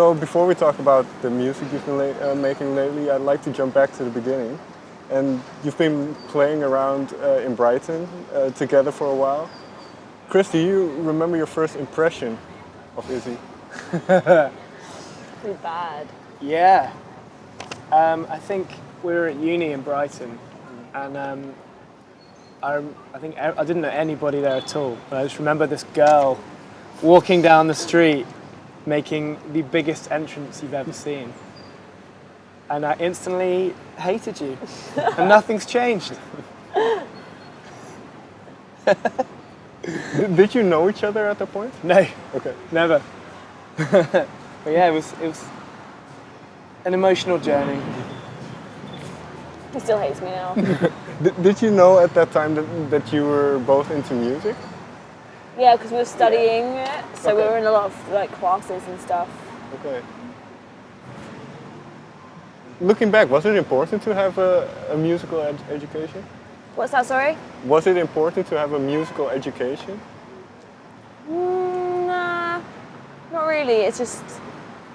So before we talk about the music you've been making lately, I'd like to jump back to the beginning. And you've been playing around in Brighton together for a while. Chris, do you remember your first impression of Izzy? Pretty bad. Yeah. I think we were at uni in Brighton, and I think I didn't know anybody there at all. But I just remember this girl walking down the street, making the biggest entrance you've ever seen. And I instantly hated you. And nothing's changed. Did you know each other at that point? No. Okay. Never. But yeah, it was an emotional journey. He still hates me now. Did you know at that time that you were both into music? Yeah, because we were studying it, so we Okay. were in a lot of like classes and stuff. Okay. Looking back, was it important to have a musical education? What's that, sorry? Was it important to have a musical education? Nah, not really. It's just,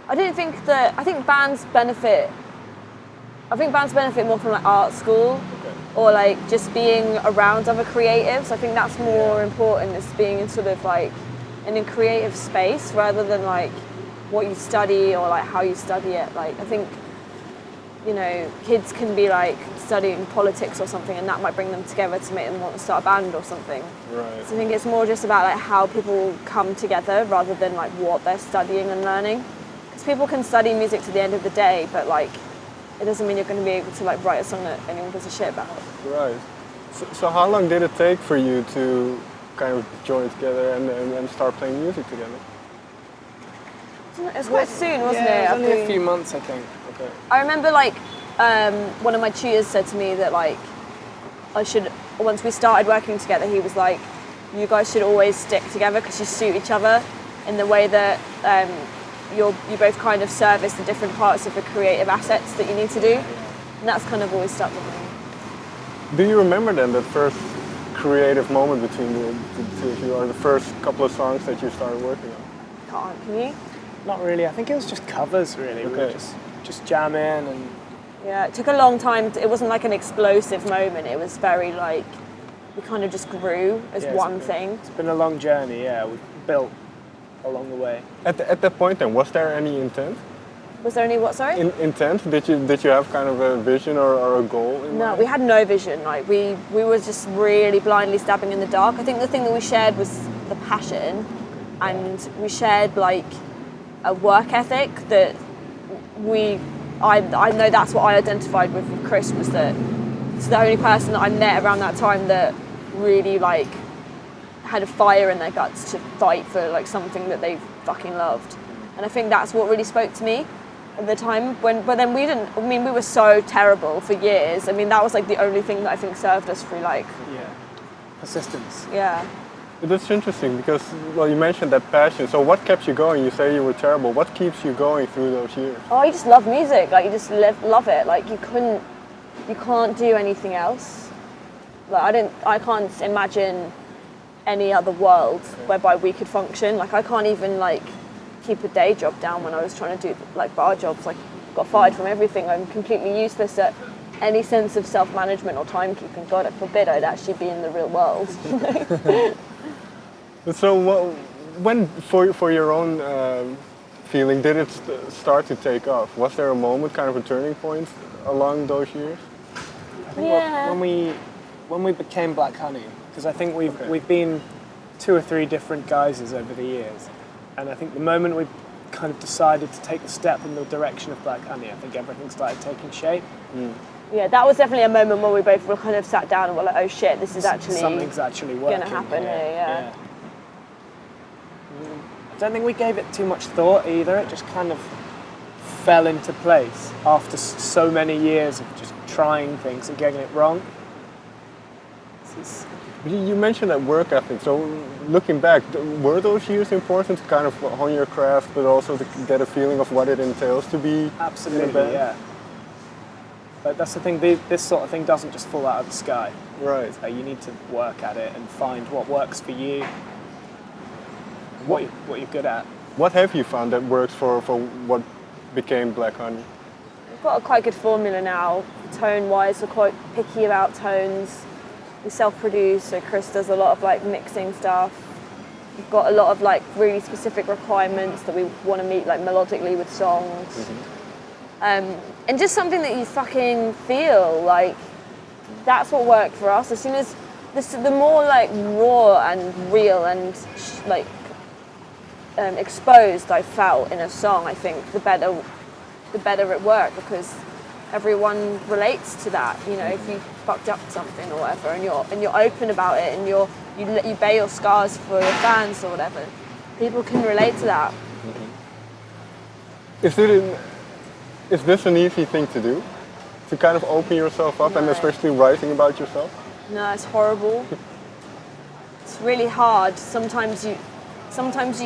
I think bands benefit more from like art school or like just being around other creatives. I think that's more important, is being in sort of like in a creative space rather than like what you study or like how you study it. Like I think, you know, kids can be like studying politics or something and that might bring them together to make them want to start a band or something. Right. So I think it's more just about like how people come together rather than like what they're studying and learning. Because people can study music to the end of the day, but like it doesn't mean you're going to be able to like write a song that anyone gives a shit about. Right. So how long did it take for you to kind of join together and start playing music together? It was quite soon, wasn't Yeah, it? it was only a few months, I think. Okay. I remember like one of my tutors said to me that like once we started working together, he was like, you guys should always stick together because you suit each other in the way that you both kind of service the different parts of the creative assets that you need to do. And that's kind of always stuck with me. Do you remember then that first creative moment between the two of you, or the first couple of songs that you started working on? Can you? Not really. I think it was just covers, really. We were just jamming and... Yeah, it took a long time. It wasn't like an explosive moment. It was very like, we kind of just grew as one thing. It's been a long journey, yeah. We've built along the way. At that point then, was there any intent? Was there any what, sorry? Intent? Did you have kind of a vision or a goal in No, mind? we had no vision. Like we were just really blindly stabbing in the dark. I think the thing that we shared was the passion, and we shared like a work ethic that I know that's what I identified with Chris, was that it's the only person that I met around that time that really like had a fire in their guts to fight for like something that they fucking loved. And I think that's what really spoke to me at the time. But then we didn't, I mean, we were so terrible for years. I mean, that was like the only thing that I think served us through like... Yeah. Persistence. Yeah. But that's interesting because, well, you mentioned that passion. So what kept you going? You say you were terrible. What keeps you going through those years? Oh, you just love music. Like you just love it. Like you can't do anything else. Like I can't imagine any other world whereby we could function. Like I can't even like keep a day job down when I was trying to do like bar jobs. Like got fired from everything. I'm completely useless at any sense of self-management or timekeeping. God forbid I'd actually be in the real world. So when, for your own feeling, did it start to take off? Was there a moment, kind of a turning point along those years? I think when we became Black Honey, because I think we've been 2 or 3 different guises over the years, and I think the moment we kind of decided to take a step in the direction of Black Honey, I think everything started taking shape. Yeah, that was definitely a moment where we both were kind of sat down and were like, oh shit, this is actually something's actually working. Gonna happen here, yeah. I don't think we gave it too much thought either. It just kind of fell into place after so many years of just trying things and getting it wrong. You mentioned that work ethic. So looking back, were those years important to kind of hone your craft, but also to get a feeling of what it entails to be Absolutely, in a band? yeah. But that's the thing, this sort of thing doesn't just fall out of the sky. Right. So you need to work at it and find what works for you, what you're good at. What have you found that works for what became Black Honey? We've got a quite good formula now. Tone-wise, we're quite picky about tones. We self-produce, so Chris does a lot of like mixing stuff. We've got a lot of like really specific requirements that we want to meet like melodically with songs. And just something that you fucking feel like, that's what worked for us. As soon as the more like raw and real and like exposed I felt in a song, I think the better it worked, because everyone relates to that. You know, if you fucked up something or whatever, and you're open about it, and you bear your scars for your fans or whatever, people can relate to that. Is this an easy thing to do? To kind of open yourself up, and No. especially writing about yourself? No, it's horrible. It's really hard. Sometimes you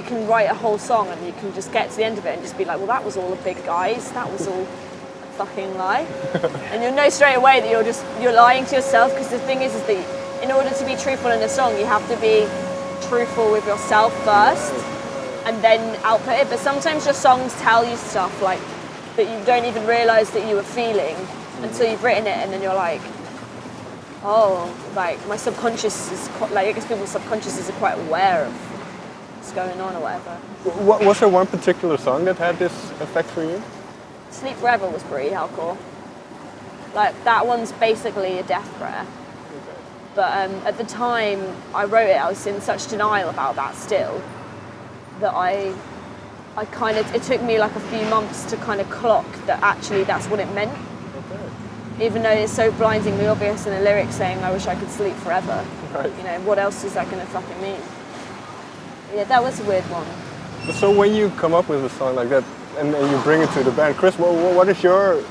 can write a whole song and you can just get to the end of it and just be like, well, that was all a big guise. That was all a fucking lie. And you'll know straight away that you're lying to yourself, because the thing is that in order to be truthful in a song, you have to be truthful with yourself first and then output it. But sometimes your songs tell you stuff like that you don't even realise that you were feeling until you've written it, and then you're like, oh, like my subconscious is quite, like, I guess people's subconsciouses are quite aware of what's going on or whatever. Was there one particular song that had this effect for you? Sleep Forever was pretty hardcore. Like that one's basically a death prayer. But at the time I wrote it, I was in such denial about that still, that I kind of, it took me like a few months to kind of clock that actually that's what it meant. Even though it's so blindingly obvious in the lyrics saying, I wish I could sleep forever. Right. You know, what else is that going to fucking mean? Yeah, that was a weird one. So when you come up with a song like that and you bring it to the band, Chris, what is your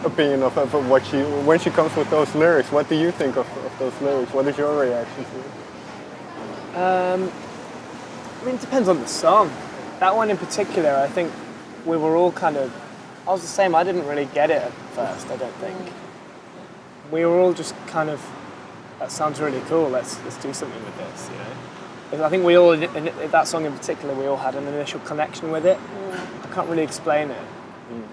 opinion of what when she comes with those lyrics? What do you think of those lyrics? What is your reaction to it? I mean, it depends on the song. That one in particular, I think we were all kind of, I was the same, I didn't really get it at first, I don't think. We were all just kind of, that sounds really cool, let's do something with this, you know. I think we all, in that song in particular, we all had an initial connection with it. I can't really explain it.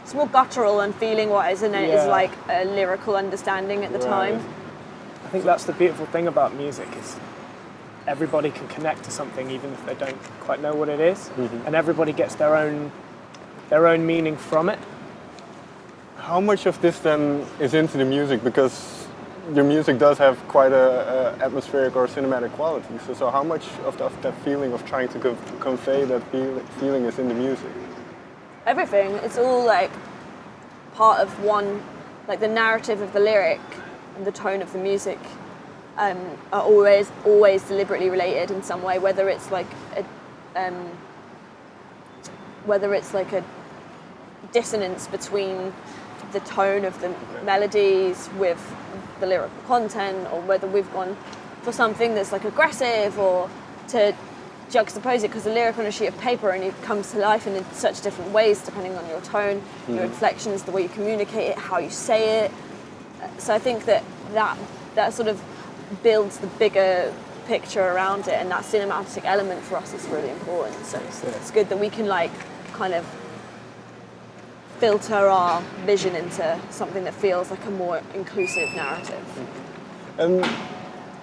It's more guttural and feeling what is in it is like a lyrical understanding at the time. I think that's the beautiful thing about music, is everybody can connect to something even if they don't quite know what it is, and everybody gets their own meaning from it. How much of this then is into the music? Because your music does have quite a atmospheric or cinematic quality. So how much of that feeling of trying to convey that feeling is in the music? Everything. It's all like part of one, like the narrative of the lyric and the tone of the music are always deliberately related in some way, whether it's like a dissonance between the tone of the melodies with the lyrical content, or whether we've gone for something that's like aggressive, or to juxtapose it, because the lyric on a sheet of paper only comes to life in such different ways depending on your tone, your inflections, the way you communicate it, how you say it. So I think that sort of builds the bigger picture around it, and that cinematic element for us is really important. So it's good that we can like kind of filter our vision into something that feels like a more inclusive narrative. And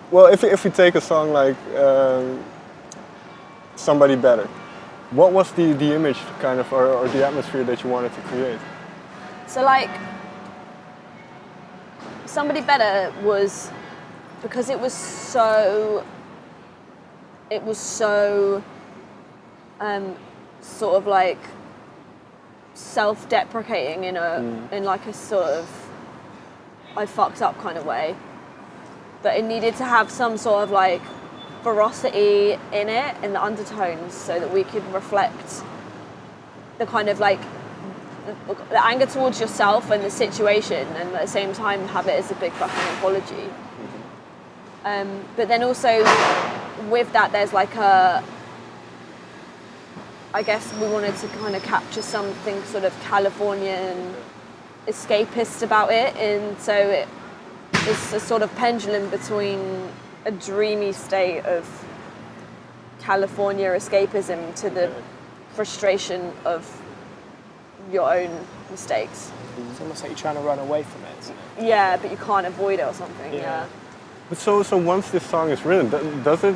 well, if we take a song like Somebody Better, what was the image kind of or the atmosphere that you wanted to create? So like Somebody Better was, because it was so sort of like self-deprecating in like a sort of I fucked up kind of way, but it needed to have some sort of like ferocity in it, in the undertones, so that we could reflect the kind of like the anger towards yourself and the situation, and at the same time have it as a big fucking apology. But then also with that there's like I guess we wanted to kind of capture something sort of Californian escapist about it, and so it's a sort of pendulum between a dreamy state of California escapism to the frustration of your own mistakes. It's almost like you're trying to run away from it, isn't it? Yeah, but you can't avoid it or something. Yeah. But so once this song is written, does it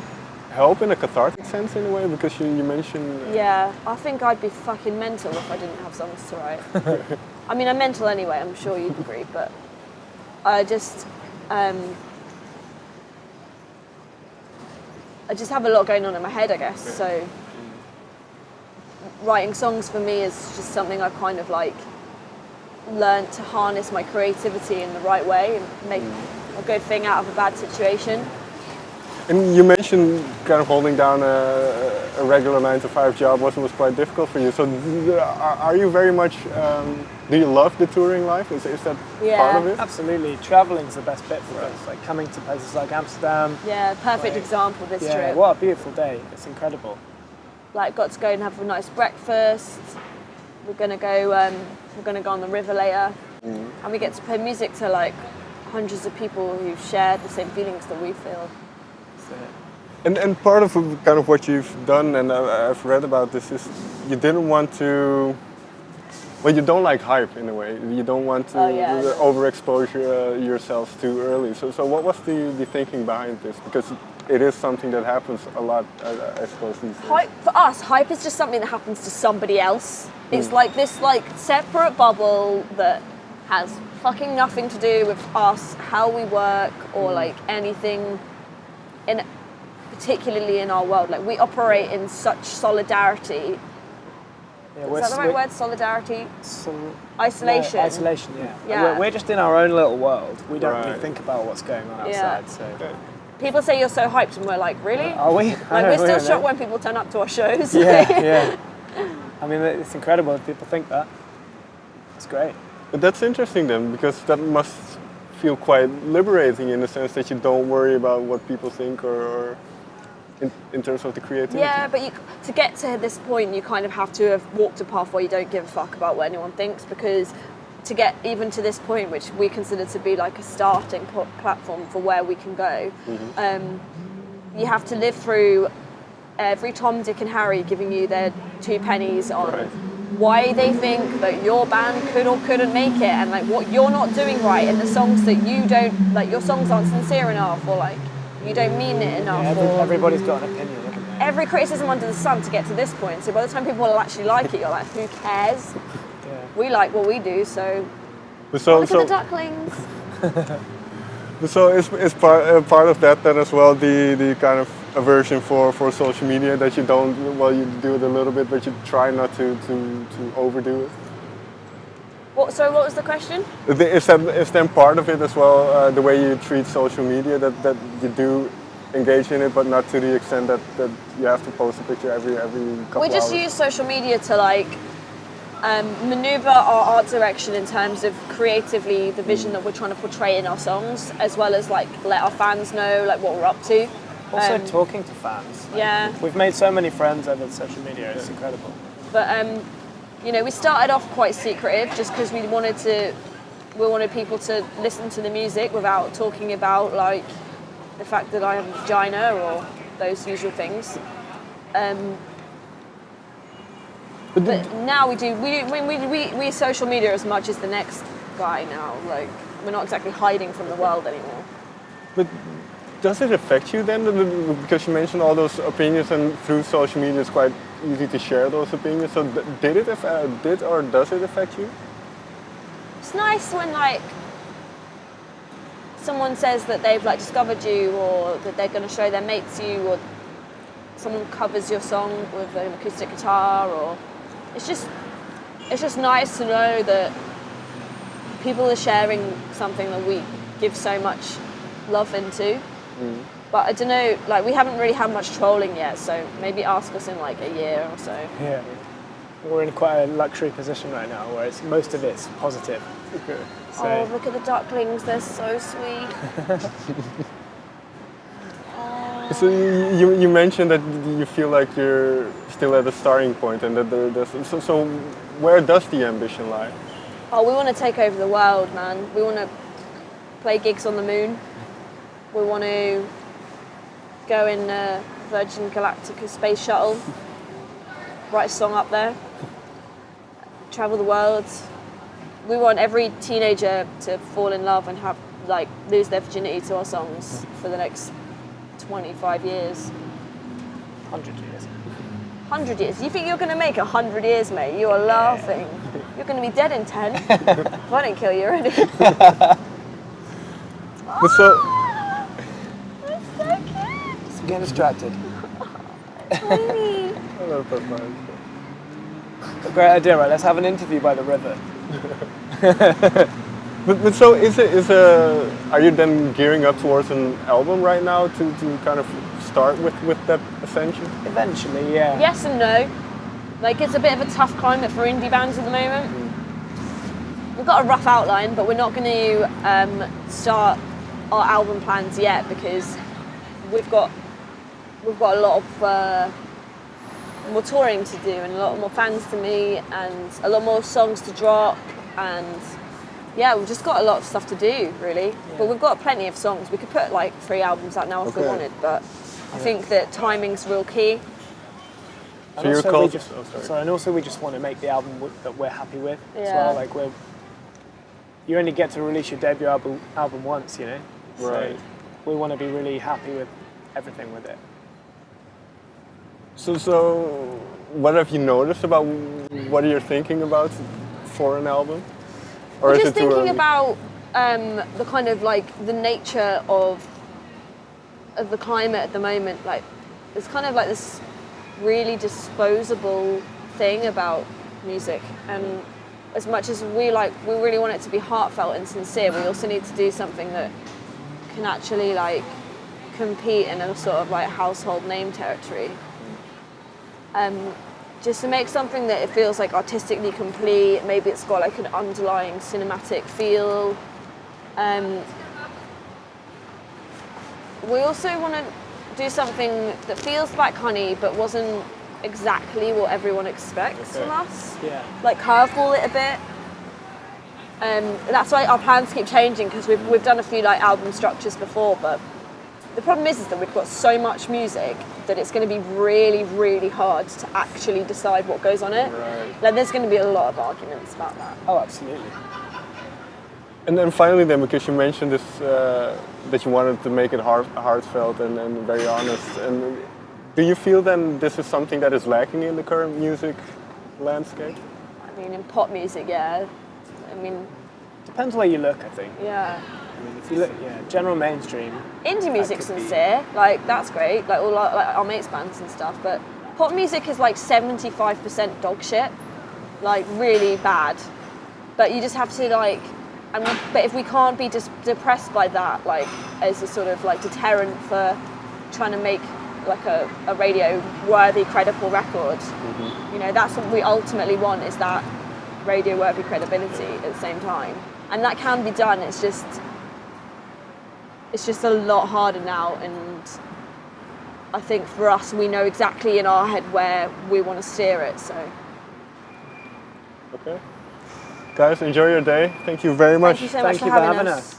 help in a cathartic sense in a way? Because you mentioned... Yeah, I think I'd be fucking mental if I didn't have songs to write. I mean, I'm mental anyway, I'm sure you'd agree, but I just have a lot going on in my head, I guess, so writing songs for me is just something I've kind of like learned to harness my creativity in the right way and make a good thing out of a bad situation. And you mentioned kind of holding down a regular 9-to-5 job was quite difficult for you. So are you very much, do you love the touring life? Is that part of it? Absolutely. Traveling's the best bit for us. Like coming to places like Amsterdam. Yeah, perfect example this trip. What a beautiful day. It's incredible. Like got to go and have a nice breakfast. We're gonna go on the river later. And we get to play music to like hundreds of people who share the same feelings that we feel. And part of kind of what you've done, and I've read about this, is you didn't want to. Well, you don't like hype in a way. You don't want to overexpose yourselves too early. So what was the thinking behind this? Because it is something that happens a lot, I suppose, these days. Hype, for us, hype is just something that happens to somebody else. It's like this like separate bubble that has fucking nothing to do with us, how we work, or like anything. Particularly in our world, like we operate in such solidarity. Yeah, is that the right word? Solidarity? Isolation. No, isolation, yeah. We're just in our own little world. We don't really think about what's going on outside. So. People say you're so hyped, and we're like, really? Are we? Like we're still shocked when people turn up to our shows. Yeah. I mean, it's incredible if people think that. It's great. But that's interesting then, because that must feel quite liberating in the sense that you don't worry about what people think or in terms of the creativity. Yeah, but to get to this point, you kind of have to have walked a path where you don't give a fuck about what anyone thinks, because to get even to this point, which we consider to be like a starting platform for where we can go, you have to live through every Tom, Dick and Harry giving you their 2 pennies on why they think that your band could or couldn't make it, and like what you're not doing right in the songs that you don't, like your songs aren't sincere enough, or like you don't mean it enough. Yeah, everybody's got an opinion, isn't there? Every criticism under the sun to get to this point. So by the time people will actually like it, you're like, who cares? We like what we do, so look at the ducklings. So is part of that then as well the kind of aversion for social media, that you don't, well, you do it a little bit, but you try not to overdo it? What was the question? Is then part of it as well, the way you treat social media, that you do engage in it, but not to the extent that you have to post a picture every couple We just hours? use social media to like maneuver our art direction in terms of creatively the vision that we're trying to portray in our songs, as well as like let our fans know like what we're up to. Also talking to fans. We've made so many friends over social media, it's incredible. But you know, we started off quite secretive just because we wanted people to listen to the music without talking about like the fact that I have a vagina or those usual things. But now we social media as much as the next guy now. Like we're not exactly hiding from the world anymore. But does it affect you then? Because you mentioned all those opinions, and through social media it's quite easy to share those opinions. So did or does it affect you? It's nice when like someone says that they've like discovered you, or that they're going to show their mates you, or someone covers your song with an acoustic guitar, or it's just nice to know that people are sharing something that we give so much love into. But I don't know, like we haven't really had much trolling yet, so maybe ask us in like a year or so. Yeah, we're in quite a luxury position right now where most of it's positive. Okay. So. Oh, look at the ducklings, they're so sweet. So you mentioned that you feel like you're still at a starting point, and that there's so where does the ambition lie? Oh, we want to take over the world, man. We want to play gigs on the moon. We want to go in Virgin Galactica space shuttle. write a song up there, travel the world. We want every teenager to fall in love and have like lose their virginity to our songs for the next 25 years. 100 years. 100 years? You think you're going to make 100 years, mate? You are laughing. You're going to be dead in 10. If I didn't kill you already. But so, That's so cute. So getting distracted. Tiny. I love that. A great idea, right? Let's have an interview by the river. But so are you then gearing up towards an album right now to kind of start with that ascension? Eventually, yeah. Yes and no. Like, it's a bit of a tough climate for indie bands at the moment. We've got a rough outline, but we're not going to start our album plans yet because we've got a lot of more touring to do and a lot more fans to meet and a lot more songs to drop, and yeah, we've just got a lot of stuff to do, really. Yeah. But we've got plenty of songs. We could put like 3 albums out now if we wanted, but I think that timing's real key. And also we just want to make the album that we're happy with as well. Like you only get to release your debut album once, you know. Right. So we want to be really happy with everything with it. So what have you noticed about what you're thinking about for an album? Or we're is just it too thinking early? about the kind of like the nature of the climate at the moment. Like, it's kind of like this really disposable thing about music, and as much as we really want it to be heartfelt and sincere, we also need to do something that can actually like compete in a sort of like household name territory. Just to make something that it feels like artistically complete. Maybe it's got like an underlying cinematic feel. We also want to do something that feels like Honey but wasn't exactly what everyone expects from us. Yeah. Like curveball it a bit. That's why our plans keep changing, because we've done a few like album structures before, but the problem is that we've got so much music that it's going to be really, really hard to actually decide what goes on it. Right. Like, there's going to be a lot of arguments about that. Oh, absolutely. And then finally, then, because you mentioned this, that you wanted to make it heartfelt and very honest, and do you feel then this is something that is lacking in the current music landscape? I mean, in pop music, yeah. I mean, Depends where you look, I think. yeah. I mean, if you look, general mainstream. Indie music's could be- sincere, like that's great, like all our mates' bands and stuff, but pop music is like 75% dog shit, like really bad. But you just have to like, I mean, but if we can't be just depressed by that, like as a sort of like deterrent for trying to make like a radio-worthy, credible record, you know, that's what we ultimately want, is that radio-worthy credibility at the same time. And that can be done, it's just a lot harder now, and I think for us, we know exactly in our head where we want to steer it, so. Okay. Guys, enjoy your day. Thank you very much. Thank you so much Thank for you for having having us. us.